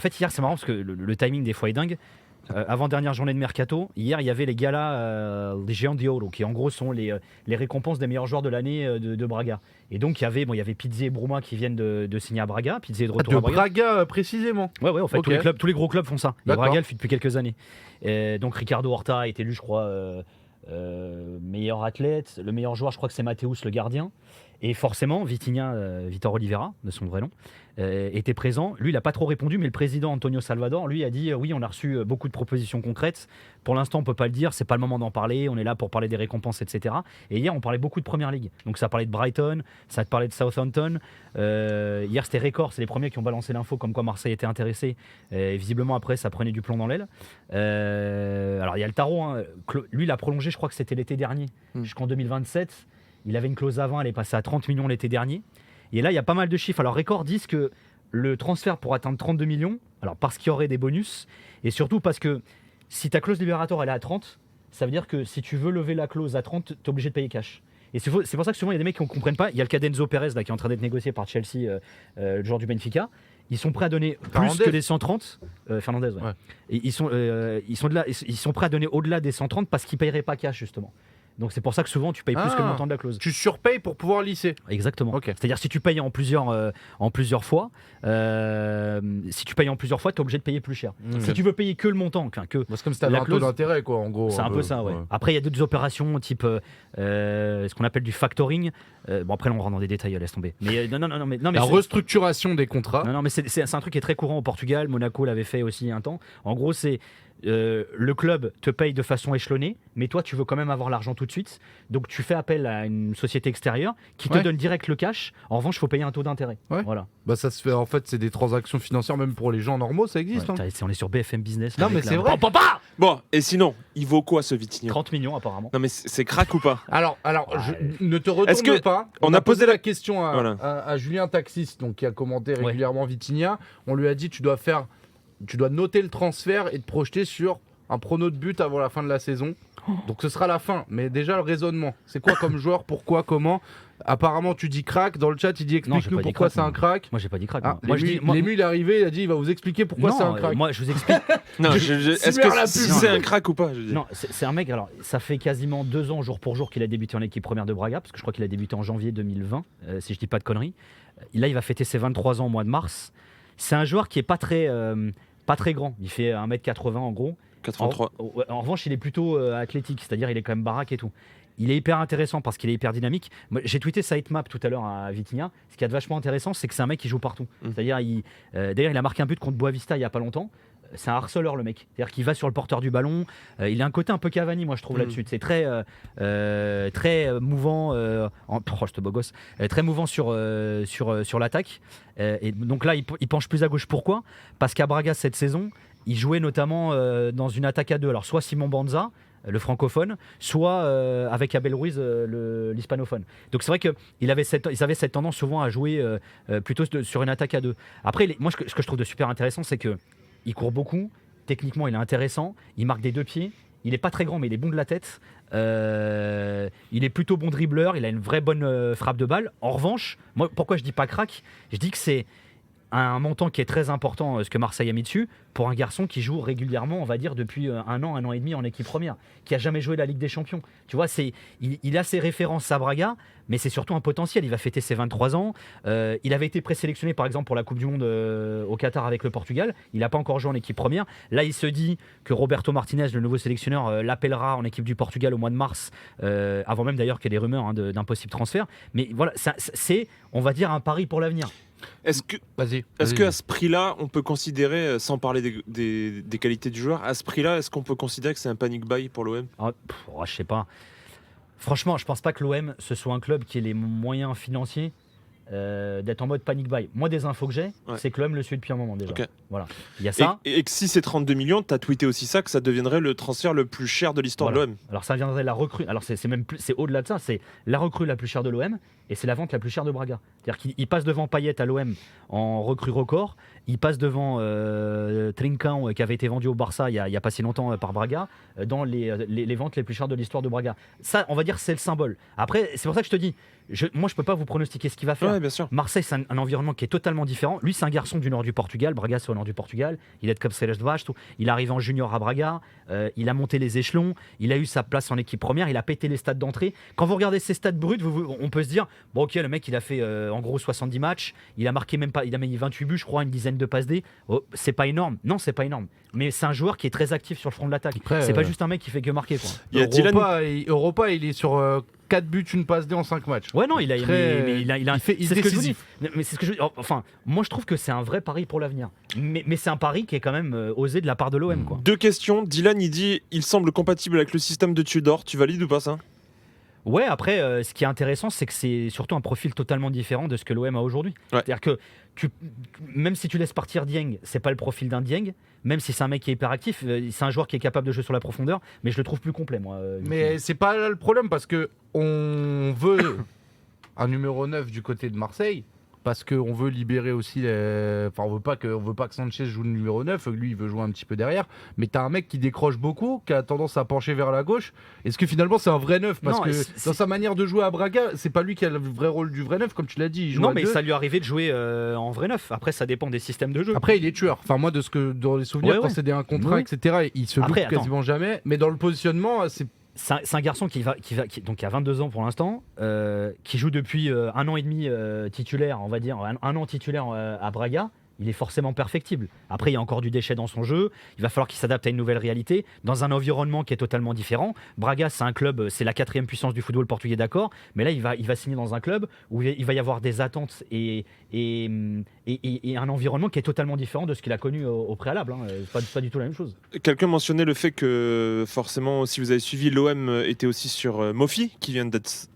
En fait, hier, c'est marrant parce que le timing des fois est dingue. Avant-dernière journée de mercato, hier, il y avait les galas, les géants de Oro, qui en gros sont les récompenses des meilleurs joueurs de l'année de Braga. Et donc, il y avait Pizzi et Bruma qui viennent de signer à Braga. Pizzi est de retour de à Braga. Braga précisément. Ouais, en fait, Ok. tous les gros clubs font ça. Et D'accord. Braga le fait depuis quelques années. Donc, Ricardo Horta a été élu, je crois, meilleur athlète. Le meilleur joueur, je crois que c'est Mathéus, le gardien. Et forcément, Vitor Oliveira, de son vrai nom, était présent. Lui, il n'a pas trop répondu, mais le président Antonio Salvador, lui, a dit oui, on a reçu beaucoup de propositions concrètes. Pour l'instant, on ne peut pas le dire, c'est pas le moment d'en parler. On est là pour parler des récompenses, etc. Et hier, on parlait beaucoup de Première Ligue. Donc, ça parlait de Brighton, ça parlait de Southampton. Hier, c'était Record, c'est les premiers qui ont balancé l'info comme quoi Marseille était intéressé. Et visiblement, après, ça prenait du plomb dans l'aile. Alors, il y a le tarot. Hein. Lui, il a prolongé, je crois que c'était l'été dernier, jusqu'en 2027. Il avait une clause à 20, elle est passée à 30 millions l'été dernier. Et là, il y a pas mal de chiffres. Alors, Record disent que le transfert pour atteindre 32 millions, alors parce qu'il y aurait des bonus, et surtout parce que si ta clause libératoire elle est à 30, ça veut dire que si tu veux lever la clause à 30, tu es obligé de payer cash. Et c'est pour ça que souvent, il y a des mecs qui ne comprennent pas. Il y a le cas d'Enzo Perez là, qui est en train d'être négocié par Chelsea, le joueur du Benfica. Ils sont prêts à donner plus que les 130. Fernandez, ouais. Et ils sont prêts à donner au-delà des 130 parce qu'ils ne paieraient pas cash, justement. Donc c'est pour ça que souvent tu payes plus que le montant de la clause. Tu surpayes pour pouvoir lisser. Exactement. Okay. C'est-à-dire si tu payes en plusieurs fois, tu es obligé de payer plus cher. Si tu veux payer que le montant, c'est comme si tu avais un taux d'intérêt, quoi, en gros. C'est un peu ça, ouais. Après il y a d'autres opérations type ce qu'on appelle du factoring. Bon après là, on rentre dans des détails, laisse tomber. Mais mais la restructuration des contrats. Non mais c'est un truc qui est très courant au Portugal. Monaco l'avait fait aussi un temps. En gros c'est le club te paye de façon échelonnée, mais toi tu veux quand même avoir l'argent tout de suite, donc tu fais appel à une société extérieure qui te donne direct le cash. En revanche, il faut payer un taux d'intérêt. Voilà. Bah ça se fait, en fait, c'est des transactions financières même pour les gens normaux, ça existe. On est sur BFM Business. Non mais c'est vrai. Bon, et sinon, il vaut quoi ce Vitinha ? 30 millions apparemment. Non mais c'est crack ou pas ? Alors ne te retourne pas. On a posé la question à Julien Taxis, donc qui a commenté régulièrement Vitinha. On lui a dit tu dois noter le transfert et te projeter sur un prono de but avant la fin de la saison. Donc ce sera la fin, mais déjà le raisonnement. C'est quoi comme joueur, pourquoi, comment ? Apparemment tu dis crack, dans le chat il dit explique-nous pourquoi c'est un crack. Moi j'ai pas dit crack. Lému il est arrivé, il a dit il va vous expliquer pourquoi c'est un crack. Moi je vous explique. Est-ce que c'est un crack ou pas ? Non, c'est un mec, alors ça fait quasiment 2 ans jour pour jour qu'il a débuté en équipe première de Braga, parce que je crois qu'il a débuté en janvier 2020, si je dis pas de conneries. Là il va fêter ses 23 ans au mois de mars. C'est un joueur qui est pas très grand, il fait 1m80 en gros. 83. En revanche, il est plutôt athlétique, c'est-à-dire il est quand même baraque et tout. Il est hyper intéressant parce qu'il est hyper dynamique. Moi, j'ai tweeté sa hitmap tout à l'heure à Vitinha. Ce qui est vachement intéressant, c'est que c'est un mec qui joue partout. C'est-à-dire, d'ailleurs, il a marqué un but contre Boavista il y a pas longtemps. C'est un harceleur, le mec. C'est-à-dire qu'il va sur le porteur du ballon. Il a un côté un peu Cavani, moi je trouve là-dessus. C'est très mouvant. Je te beau gosse. Très mouvant sur l'attaque. Et donc là, il penche plus à gauche. Pourquoi ? Parce qu'à Braga cette saison, il jouait notamment dans une attaque à 2. Alors soit Simon Banza, le francophone, soit avec Abel Ruiz, l'hispanophone. Donc c'est vrai qu'ils avaient cette tendance souvent à jouer plutôt sur une attaque à 2. Après, moi ce que je trouve de super intéressant, c'est qu'il court beaucoup, techniquement il est intéressant, il marque des 2 pieds, il n'est pas très grand mais il est bon de la tête, il est plutôt bon dribbleur, il a une vraie bonne frappe de balle. En revanche, moi pourquoi je dis pas crack ? Je dis que c'est un montant qui est très important, ce que Marseille a mis dessus, pour un garçon qui joue régulièrement, on va dire, depuis un an et demi en équipe première, qui a jamais joué la Ligue des Champions. Tu vois, il a ses références à Braga, mais c'est surtout un potentiel. Il va fêter ses 23 ans. Il avait été présélectionné, par exemple, pour la Coupe du Monde au Qatar avec le Portugal. Il n'a pas encore joué en équipe première. Là, il se dit que Roberto Martinez, le nouveau sélectionneur, l'appellera en équipe du Portugal au mois de mars, avant même d'ailleurs qu'il y ait des rumeurs d'un possible transfert. Mais voilà, c'est, on va dire, un pari pour l'avenir. Est-ce qu'à ce prix-là, on peut considérer, sans parler des qualités du joueur, à ce prix-là, est-ce qu'on peut considérer que c'est un panic buy pour l'OM ? Je sais pas. Franchement, je pense pas que l'OM ce soit un club qui ait les moyens financiers d'être en mode panic buy. Moi, des infos que j'ai, c'est que l'OM le suit depuis un moment déjà. Okay. Voilà. Il y a ça. Et que si c'est 32 millions, tu as tweeté aussi ça, que ça deviendrait le transfert le plus cher de l'histoire de l'OM. Alors ça viendrait la recrue. Alors c'est au-delà de ça, c'est la recrue la plus chère de l'OM. et c'est la vente la plus chère de Braga. C'est-à-dire qu'il passe devant Payet à l'OM en recrue record, il passe devant Trincão qui avait été vendu au Barça il y a pas si longtemps par Braga, dans les ventes les plus chères de l'histoire de Braga. Ça, on va dire, c'est le symbole. Après, c'est pour ça que je te dis, moi je peux pas vous pronostiquer ce qu'il va faire. Ouais, bien sûr. Marseille, c'est un environnement qui est totalement différent. Lui, c'est un garçon du nord du Portugal. Braga, c'est au nord du Portugal. Il est de Cap Celeste Vasto. Il arrive en junior à Braga. Il a monté les échelons. Il a eu sa place en équipe première. Il a pété les stats d'entrée. Quand vous regardez ses stats bruts, on peut se dire, bon ok, le mec, il a fait en gros 70 matchs. Il a marqué même pas, il a mis 28 buts, je crois, une dizaine de passes D. Oh, c'est pas énorme. Non, c'est pas énorme. Mais c'est un joueur qui est très actif sur le front de l'attaque. Après, c'est pas juste un mec qui fait que marquer, quoi. Il y a Europa, il est sur 4 buts, une passe D en 5 matchs. Ouais, non, il a fait c'est ce que je vous dis. Mais c'est ce que je enfin, moi je trouve que c'est un vrai pari pour l'avenir. Mais c'est un pari qui est quand même osé de la part de l'OM, quoi. 2 questions. Dylan, il dit il semble compatible avec le système de Tudor. Tu valides ou pas ça? Ouais, après, ce qui est intéressant, c'est que c'est surtout un profil totalement différent de ce que l'OM a aujourd'hui. Ouais. C'est-à-dire que même si tu laisses partir Dieng, c'est pas le profil d'un Dieng. Même si c'est un mec qui est hyper actif, c'est un joueur qui est capable de jouer sur la profondeur, mais je le trouve plus complet, moi. Mais c'est pas là le problème, parce que on veut un numéro 9 du côté de Marseille, parce qu'on veut libérer aussi enfin on veut pas que Sanchez joue le numéro 9, lui il veut jouer un petit peu derrière, mais t'as un mec qui décroche beaucoup, qui a tendance à pencher vers la gauche. Est-ce que finalement c'est un vrai 9? Parce Non, que dans sa manière de jouer à Braga, c'est pas lui qui a le vrai rôle du vrai 9, comme tu l'as dit, il joue non, à mais 2. ça lui est arrivé de jouer en vrai 9. Après, ça dépend des systèmes de jeu. Après il est tueur, enfin moi dans les souvenirs, Ouais, quand ouais. c'est un contrat, Oui. etc., il se loupe Après, quasiment jamais, mais dans le positionnement C'est un garçon qui a 22 ans pour l'instant, qui joue depuis un an et demi titulaire, on va dire, un an titulaire à Braga. Il est forcément perfectible. Après, il y a encore du déchet dans son jeu. Il va falloir qu'il s'adapte à une nouvelle réalité, dans un environnement qui est totalement différent. Braga, c'est un club, c'est la 4e puissance du football portugais, d'accord. Mais là, il va signer dans un club où il va y avoir des attentes et un environnement qui est totalement différent de ce qu'il a connu au préalable. Hein. C'est pas du tout la même chose. Quelqu'un mentionnait le fait que, forcément, si vous avez suivi, l'OM était aussi sur Mofi, qui vient d'être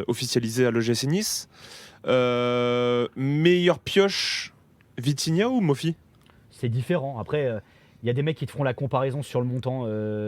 officialisé à l'OGC Nice. Meilleure pioche, Vitinha ou Mofi? C'est différent. Après, il y a des mecs qui te feront la comparaison sur le montant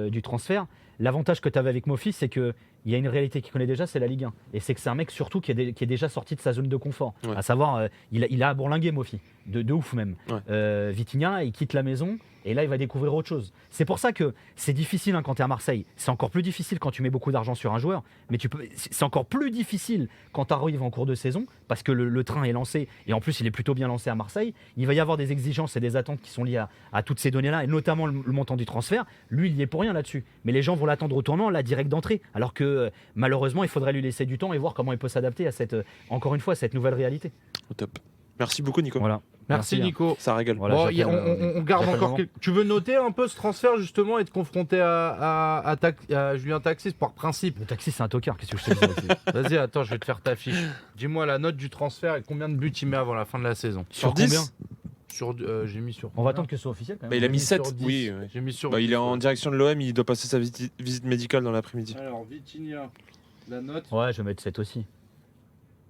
du transfert. L'avantage que tu avais avec Mofi, c'est qu'il y a une réalité qu'il connaît déjà, c'est la Ligue 1. Et c'est que c'est un mec surtout qui est déjà sorti de sa zone de confort. Ouais. À savoir, il a bourlingué Mofi, de ouf même. Ouais. Vitinha, il quitte la maison et là, il va découvrir autre chose. C'est pour ça que c'est difficile quand tu es à Marseille. C'est encore plus difficile quand tu mets beaucoup d'argent sur un joueur. Mais c'est encore plus difficile quand tu arrives en cours de saison parce que le train est lancé. Et en plus, il est plutôt bien lancé à Marseille. Il va y avoir des exigences et des attentes qui sont liées à toutes ces données-là, et notamment le montant du transfert. Lui, il n'y est pour rien là-dessus. Mais les gens vont l'attendre au tournant, là, direct d'entrée. Alors que malheureusement, il faudrait lui laisser du temps et voir comment il peut s'adapter à encore une fois, cette nouvelle réalité. Au top. Merci beaucoup, Nico. Voilà. Merci Nico. Ça régale. Voilà, Bon, j'appelle, on garde j'appelle encore maman. Tu veux noter un peu ce transfert justement et te confronter à Julien Taxis par principe? Le taxi, c'est un tocard. Qu'est-ce que je te dis? Vas-y, attends, je vais te faire ta fiche. Dis-moi la note du transfert et combien de buts il met avant la fin de la saison. Sur 10? Combien J'ai mis sur. On va attendre que ce soit officiel quand même. Il a mis J'ai sur 7. 10. Oui. J'ai mis sur. Il 10, est en ouais. direction de l'OM, il doit passer sa visite médicale dans l'après-midi. Alors, Vitinha, la note. Ouais, je vais mettre 7 aussi.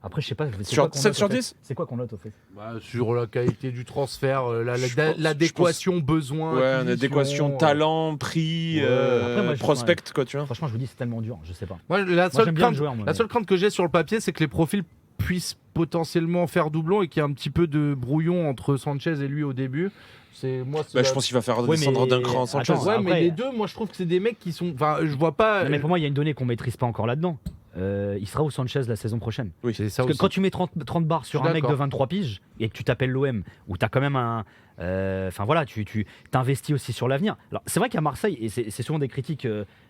Après, je sais pas. c'est Sur quoi qu'on 7 note, sur au fait 10? C'est quoi qu'on note au fait? Bah, sur la qualité du transfert, Je pense- l'adéquation besoin. Ouais, en acquisition, adéquation talent, prix, Ouais. Après, moi, prospect, quoi, tu vois. Franchement, je vous dis, c'est tellement dur. Je sais pas. Moi, Moi, j'aime bien le joueur. Moi, la mais- seule crainte que j'ai sur le papier, c'est que les profils puissent potentiellement faire doublon et qu'il y ait un petit peu de brouillon entre Sanchez et lui au début. C'est moi. c'est Bah, la- je pense qu'il va faire Ouais, descendre mais- d'un cran Sanchez. Attends, Ouais, Après- mais les deux, moi je trouve que c'est des mecs qui sont. Enfin, je vois pas. Non, mais pour moi, il y a une donnée qu'on maîtrise pas encore là-dedans. Il sera au Sanchez la saison prochaine. Oui. C'est ça Parce que aussi. quand tu mets 30 bars sur Je suis un mec de d'accord. 23 piges et que tu t'appelles l'OM, où tu as quand même un. Enfin voilà, tu t'investis aussi sur l'avenir. Alors c'est vrai qu'à Marseille, et c'est souvent des critiques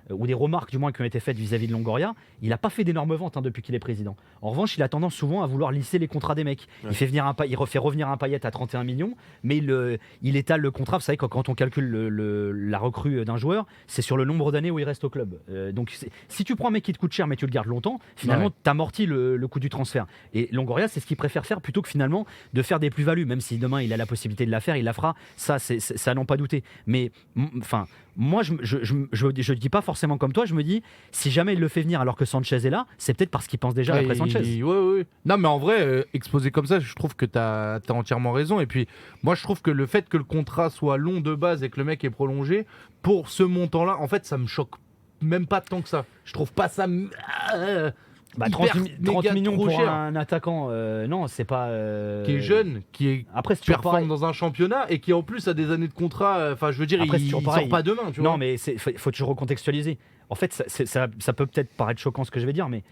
ou des remarques du moins qui ont été faites vis-à-vis de Longoria, il n'a pas fait d'énormes ventes depuis qu'il est président. En revanche, il a tendance souvent à vouloir lisser les contrats des mecs. Ouais. Il fait revenir un Payet à 31 millions, mais il étale le contrat. Vous savez, quand on calcule la recrue d'un joueur, c'est sur le nombre d'années où il reste au club. Donc si tu prends un mec qui te coûte cher mais tu le gardes longtemps, finalement Ouais. t'amortis le coût du transfert. Et Longoria, c'est ce qu'il préfère faire plutôt que finalement de faire des plus-values, même si demain il a la possibilité de la faire, il la fera. Ça, c'est à n'en pas douter. Mais enfin, moi, je dis pas forcément comme toi. Je me dis, si jamais il le fait venir alors que Sanchez est là, c'est peut-être parce qu'il pense déjà après Sanchez. Ouais. Non, mais en vrai, exposé comme ça, je trouve que t'as entièrement raison. Et puis, moi, je trouve que le fait que le contrat soit long de base et que le mec est prolongé, pour ce montant-là, en fait, ça me choque même pas tant que ça. Je trouve pas ça. Bah, hyper 30 millions trop pour cher. un attaquant, non, c'est pas. Qui est jeune, qui est Après, c'est toujours performe pareil. dans un championnat et qui en plus a des années de contrat. Enfin, je veux dire, Après, c'est il toujours sort pareil. pas demain. Tu vois. Non, mais faut toujours recontextualiser. En fait, ça peut peut-être paraître choquant ce que je vais dire, mais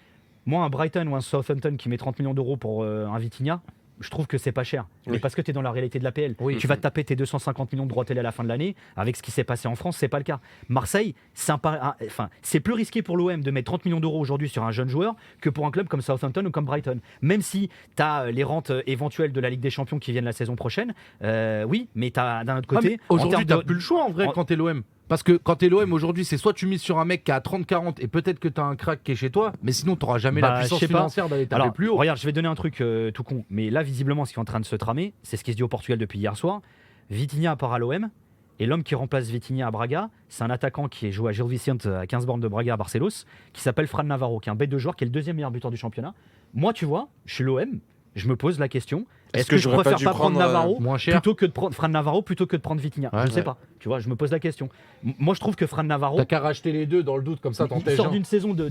moi, un Brighton ou un Southampton qui met 30 millions d'euros pour un Vitinha, je trouve que c'est pas cher. Oui. Mais parce que tu es dans la réalité de l'APL. Oui. Tu vas te taper tes 250 millions de droits télé à la fin de l'année. Avec ce qui s'est passé en France, c'est pas le cas. Marseille, c'est plus risqué pour l'OM de mettre 30 millions d'euros aujourd'hui sur un jeune joueur que pour un club comme Southampton ou comme Brighton. Même si tu as les rentes éventuelles de la Ligue des Champions qui viennent la saison prochaine, oui, mais tu as d'un autre Ah, mais côté. aujourd'hui, t'as t'as plus le choix en vrai en- quand t'es l'OM. Parce que quand t'es l'OM aujourd'hui, c'est soit tu mises sur un mec qui a 30-40 et peut-être que t'as un crack qui est chez toi, mais sinon t'auras jamais Bah, la puissance je sais pas. financière d'aller taper Alors, plus haut. regarde, je vais donner un truc tout con. Mais là, visiblement, ce qui est en train de se tramer, c'est ce qui se dit au Portugal depuis hier soir. Vitinha part à l'OM. Et l'homme qui remplace Vitinha à Braga, c'est un attaquant qui est joué à Gil Vicente à 15 bornes de Braga à Barcelos, qui s'appelle Fran Navarro, qui est un bête de joueur, qui est le deuxième meilleur buteur du championnat. Moi, tu vois, je suis l'OM, je me pose la question. Est-ce que je j'aurais préfère dû pas prendre Navarro moins cher. plutôt que de prendre Fran Navarro plutôt que de prendre Vitinha? Ouais, Je sais ouais. pas. Tu vois, je me pose la question. Moi, je trouve que Fran Navarro, T'as qu'à racheter les deux dans le doute, comme ça t'en il sort un. d'une saison de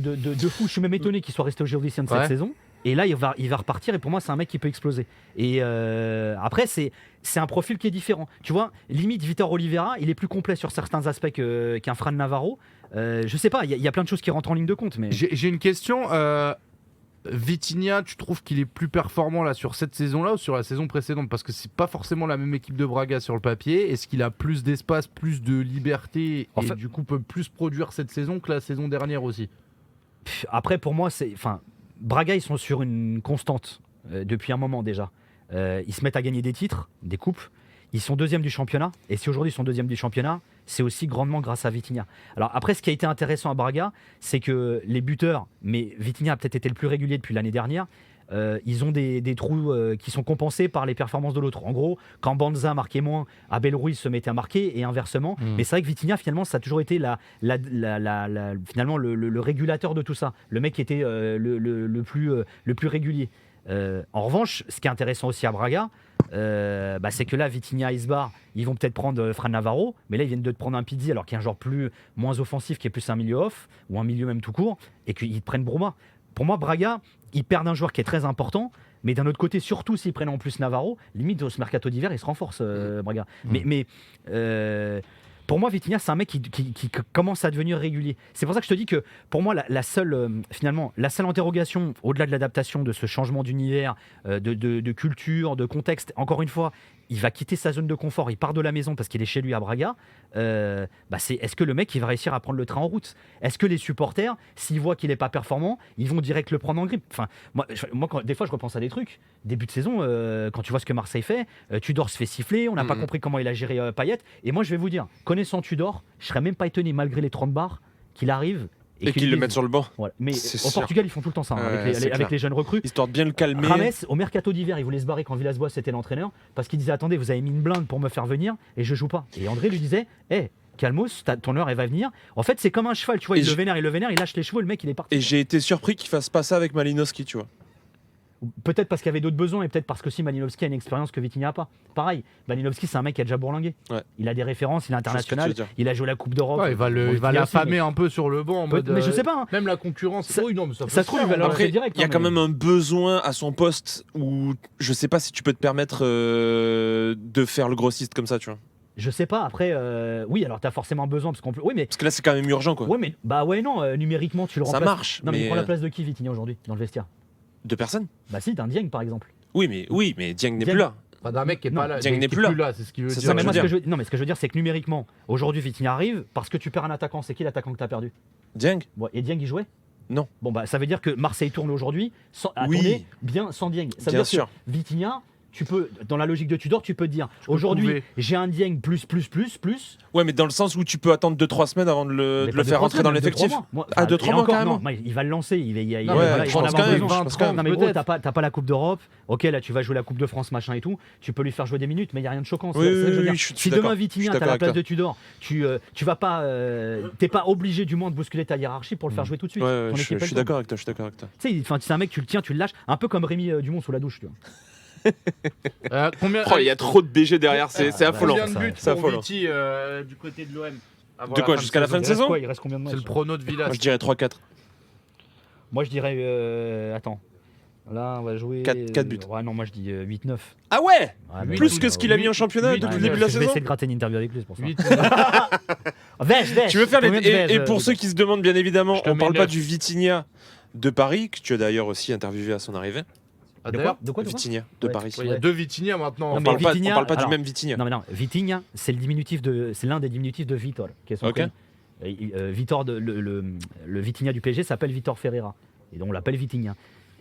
fou. Je suis même étonné qu'il soit resté au Gil Vicente cette Ouais. saison. Et là, il va repartir. Et pour moi, c'est un mec qui peut exploser. Et après, c'est un profil qui est différent. Tu vois, limite, Vitor Oliveira, il est plus complet sur certains aspects qu'un Fran Navarro. Je sais pas, il y a plein de choses qui rentrent en ligne de compte. Mais J'ai une question. Vitinha, tu trouves qu'il est plus performant là sur cette saison-là ou sur la saison précédente? Parce que c'est pas forcément la même équipe de Braga sur le papier. Est-ce qu'il a plus d'espace, plus de liberté En et fait- du coup peut plus produire cette saison que la saison dernière aussi? après, pour moi, Braga, ils sont sur une constante depuis un moment déjà. Ils se mettent à gagner des titres, des coupes. Ils sont deuxième du championnat. Et si aujourd'hui ils sont deuxième du championnat, c'est aussi grandement grâce à Vitinha. Alors après, ce qui a été intéressant à Braga, c'est que les buteurs, mais Vitinha a peut-être été le plus régulier depuis l'année dernière, ils ont des trous qui sont compensés par les performances de l'autre. En gros, quand Banza marquait moins, Abel Ruiz se mettait à marquer et inversement. Mais c'est vrai que Vitinha, finalement, ça a toujours été finalement le régulateur de tout ça. Le mec qui était le plus régulier. En revanche, ce qui est intéressant aussi à Braga, c'est que là, Vitinha, Isbar, ils vont peut-être prendre Fran Navarro, mais là, ils viennent de te prendre un Pizzi, alors qu'il y a un joueur moins offensif, qui est plus un milieu off, ou un milieu même tout court, et qu'ils te prennent Bruma. Pour moi, Braga, ils perdent un joueur qui est très important, mais d'un autre côté, surtout s'ils prennent en plus Navarro, limite, au mercato d'hiver, ils se renforcent, Braga. Mais pour moi, Vitinha, c'est un mec qui commence à devenir régulier. C'est pour ça que je te dis que, pour moi, la seule interrogation, au-delà de l'adaptation de ce changement d'univers, de culture, de contexte, encore une fois, il va quitter sa zone de confort, il part de la maison parce qu'il est chez lui à Braga. C'est est-ce que le mec il va réussir à prendre le train en route? Est-ce que les supporters, s'ils voient qu'il n'est pas performant, ils vont direct le prendre en grippe? Enfin, moi des fois, je repense à des trucs. Début de saison, quand tu vois ce que Marseille fait, Tudor se fait siffler, on n'a pas compris comment il a géré Payet. Et moi, je vais vous dire, connaissant Tudor, je serais même pas étonné, malgré les 30 bars, qu'il arrive. Et qu'ils le mettent sur le banc. Voilà. Mais C'est au sûr. Portugal, ils font tout le temps ça, hein, Ouais, c'est avec clair. les jeunes recrues. Histoire de bien le calmer. Rames, au mercato d'hiver, il voulait se barrer quand Villas-Boas était l'entraîneur parce qu'il disait attendez, vous avez mis une blinde pour me faire venir et je joue pas. Et André lui disait calmos, ton heure elle va venir. En fait, c'est comme un cheval, tu vois, Et il le vénère, il lâche les chevaux, le mec il est parti. Et j'ai été surpris qu'il fasse pas ça avec Malinowski, tu vois. Peut-être parce qu'il y avait d'autres besoins et peut-être parce que si Malinowski a une expérience que Vitinha n'a pas. Pareil, Malinowski c'est un mec qui a déjà bourlingué. Ouais. Il a des références, il est Je vois ce que international, tu veux dire. il a joué la Coupe d'Europe. Ouais, il va Bon, Vitinha aussi, l'affamer un peu sur le banc en mode. mais je sais pas. Hein. Même la concurrence. Ça- oui, non, mais ça, peut ça se se trouve, faire, il va en leur vrai. Après, direct, il y a hein, quand mais- même un besoin à son poste où je sais pas si tu peux te permettre de faire le grossiste comme ça, tu vois. Je sais pas. Après, oui, alors t'as forcément besoin parce qu'on peut. Oui, mais Parce que là, c'est quand même urgent, quoi. ouais, mais non, numériquement tu le Ça remplaces. marche, Non, mais il mais prend la place de qui Vitinha aujourd'hui dans le vestiaire? de personne. Bah si, d'un Dieng par exemple. Oui, mais Dieng n'est Dieng- plus là. Enfin, d'un mec qui est Non, pas là. Dieng qui n'est est plus là. c'est ce qu'il veut C'est dire. ça Non, que mais je moi, veux ce que dire. je... non, mais ce que je veux dire, c'est que numériquement, aujourd'hui, Vitinha arrive parce que tu perds un attaquant. C'est qui l'attaquant que tu as perdu? Dieng. Bon, et Dieng, il jouait? Non. Bon, bah, ça veut dire que Marseille tourne aujourd'hui Oui. tourner bien sans Dieng. Ça veut Bien dire sûr. que Vitinha, tu peux, dans la logique de Tudor, tu peux te dire peux aujourd'hui, prouver. j'ai un Dieng plus. Ouais, mais dans le sens où tu peux attendre 2-3 semaines avant de Mais le pas faire 2-3 rentrer dans semaines, l'effectif. 2-3 mois. Moi, Ah, enfin, 2-3 et mois, encore, carrément. non, il va le lancer. Il va Non, voilà, je il va en pense avoir quand même, besoin. je pense quand même. Non, mais gros, Peut-être. t'as pas la Coupe d'Europe. Ok, là, tu vas jouer la Coupe de France, machin et tout. Tu peux lui faire jouer des minutes, mais il n'y a rien de choquant. Oui, C'est ça que je veux oui, dire. je suis Si d'accord. demain Je suis Vitinha, d'accord t'as la avec place toi. de Tudor, tu vas pas, t'es pas obligé du moins de bousculer ta hiérarchie pour le faire jouer tout de suite. Ouais, Ton je équipe, elle suis tourne. d'accord avec toi, je suis d'accord avec toi. Tu sais, c'est un mec, tu le tiens, tu le lâches, un peu comme Rémi Dumont sous la douche. Tu vois. Combien Oh, il y a trop de BG derrière, c'est affolant. Combien de ça, buts c'est pour affolant. Viti du côté de l'OM? De quoi, jusqu'à la fin de Il reste saison quoi? Il reste combien de C'est matchs le prono de Villas. Moi, je dirais 3-4. Moi, je dirais. Attends. Là, on va jouer. 4 buts. Ouais, non, moi, je dis 8-9. Ah ouais, mais plus que ce qu'il a mis en championnat huit, depuis le huit, début de la Je vais saison. essayer de gratter une interview avec lui, c'est pour ça. 8. Vèche. Tu veux faire Combien de vèches, et pour ceux qui se demandent bien évidemment, Je te on mets parle pas 9. du Vitinha de Paris que tu as d'ailleurs aussi interviewé à son arrivée. Ah, De d'ailleurs, quoi, de quoi Vitinha de Ouais. Paris. il y a 2 Vitinha maintenant. Non, On mais parle pas, Vitinha, on parle pas alors- du même Vitinha. Non, mais non, Vitinha, c'est l'un des diminutifs de Vitor, qui est son Ok. prénom. Vitor, le Vitinha du PSG s'appelle Vitor Ferreira, et donc on l'appelle Vitinha.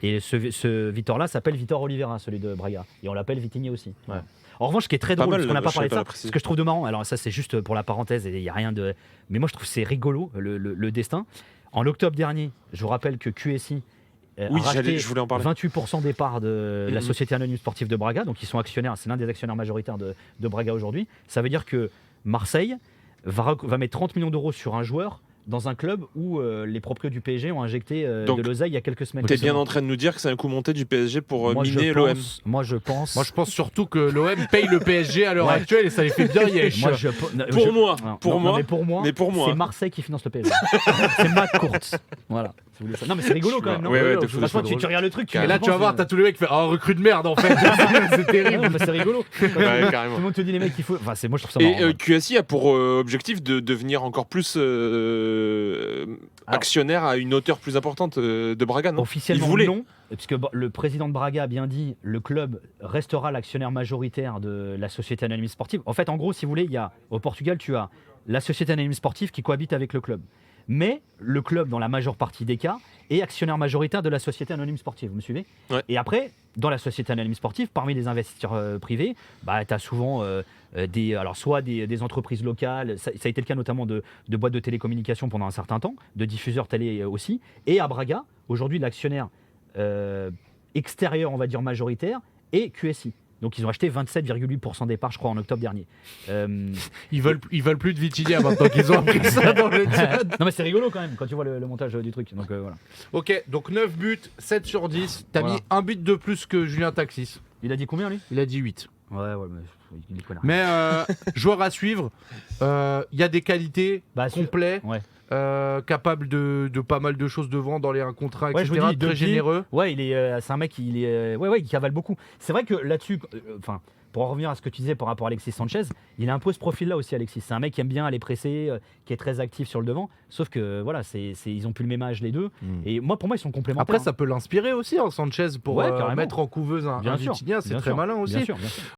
Et ce Vitor-là s'appelle Vitor Oliveira, celui de Braga, et on l'appelle Vitinha aussi. Ouais. En revanche, ce qui est très Pas drôle, mal, parce qu'on n'a pas je parlé de savais ça, pas ce que je trouve de marrant, alors ça c'est juste pour la parenthèse, et il n'y a rien de... Mais moi je trouve que c'est rigolo, le destin. En octobre dernier, je vous rappelle que QSI Oui, a racheté je voulais en parler. 28% des parts de la Mhm. Société Anonyme Sportive de Braga, donc ils sont actionnaires, c'est l'un des actionnaires majoritaires de Braga aujourd'hui. Ça veut dire que Marseille va mettre 30 millions d'euros sur un joueur dans un club où les propriétaires du PSG ont injecté Donc, de l'oseille il y a quelques semaines. T'es bien en train de nous dire que c'est un coup monté du PSG pour Moi, miner je l'OM. pense- Moi je pense. Moi, je pense surtout que l'OM paye le PSG à l'heure Ouais. actuelle et ça les fait bien yesh. Moi, Pour moi, mais pour moi, moi. c'est Marseille qui finance le PSG. C'est Matt Courts. Voilà. si vous voulez ça. Non, mais c'est rigolo quand même. Non Ouais, ouais, Ouais, t'es fou, Franchement, t'es fou. tu regardes le truc. Et là, tu vas voir, t'as tous les mecs qui font un recrue de merde en fait. C'est terrible. Non, mais c'est rigolo. Ouais, Tout le carrément. monde te dit les mecs qu'il faut. Enfin, moi je trouve ça marrant. Et QSI a pour objectif de devenir encore plus actionnaire à une hauteur plus importante de Braga, non? Officiellement Il voulait. non, puisque le président de Braga a bien dit le club restera l'actionnaire majoritaire de la Société Anonyme Sportive. En fait, en gros, si vous voulez, au Portugal, tu as la Société Anonyme Sportive qui cohabite avec le club. Mais le club, dans la majeure partie des cas, est actionnaire majoritaire de la Société Anonyme Sportive. Vous me suivez? Ouais. Et après, dans la Société Anonyme Sportive, parmi les investisseurs privés, tu as souvent soit des entreprises locales, ça a été le cas notamment de boîtes de télécommunications pendant un certain temps, de diffuseurs télé aussi. Et à Braga, aujourd'hui, l'actionnaire extérieur, on va dire majoritaire, est QSI. Donc ils ont acheté 27,8% des parts, je crois, en octobre dernier. Ils veulent plus de Vitinha maintenant qu'ils ont appris ça dans le chat. Non mais c'est rigolo quand même quand tu vois le montage du truc. Donc voilà. Ok, donc 9 buts, 7 sur 10. T'as Voilà. mis un but de plus que Julien Taxis. Il a dit combien lui? Il a dit 8. Ouais, mais il est connard. Mais joueur à suivre, il y a des qualités, Bah, complet, Ouais. capable de pas mal de choses devant dans les 1 contre 1, Ouais, je etc. vous dis, très deux pieds. généreux. Ouais, c'est un mec qui il cavale beaucoup. C'est vrai que là-dessus, pour en revenir à ce que tu disais par rapport à Alexis Sanchez, il a un peu ce profil-là aussi, Alexis. C'est un mec qui aime bien aller presser, qui est très actif sur le devant. Sauf que voilà, ils ont plus le même âge les deux. Et moi, pour moi, ils sont complémentaires. Après, ça peut l'inspirer aussi, hein, Sanchez, pour Ouais, carrément. mettre en couveuse un Bien sûr, Vitinha. C'est bien très sûr, malin aussi. Bien sûr, bien sûr.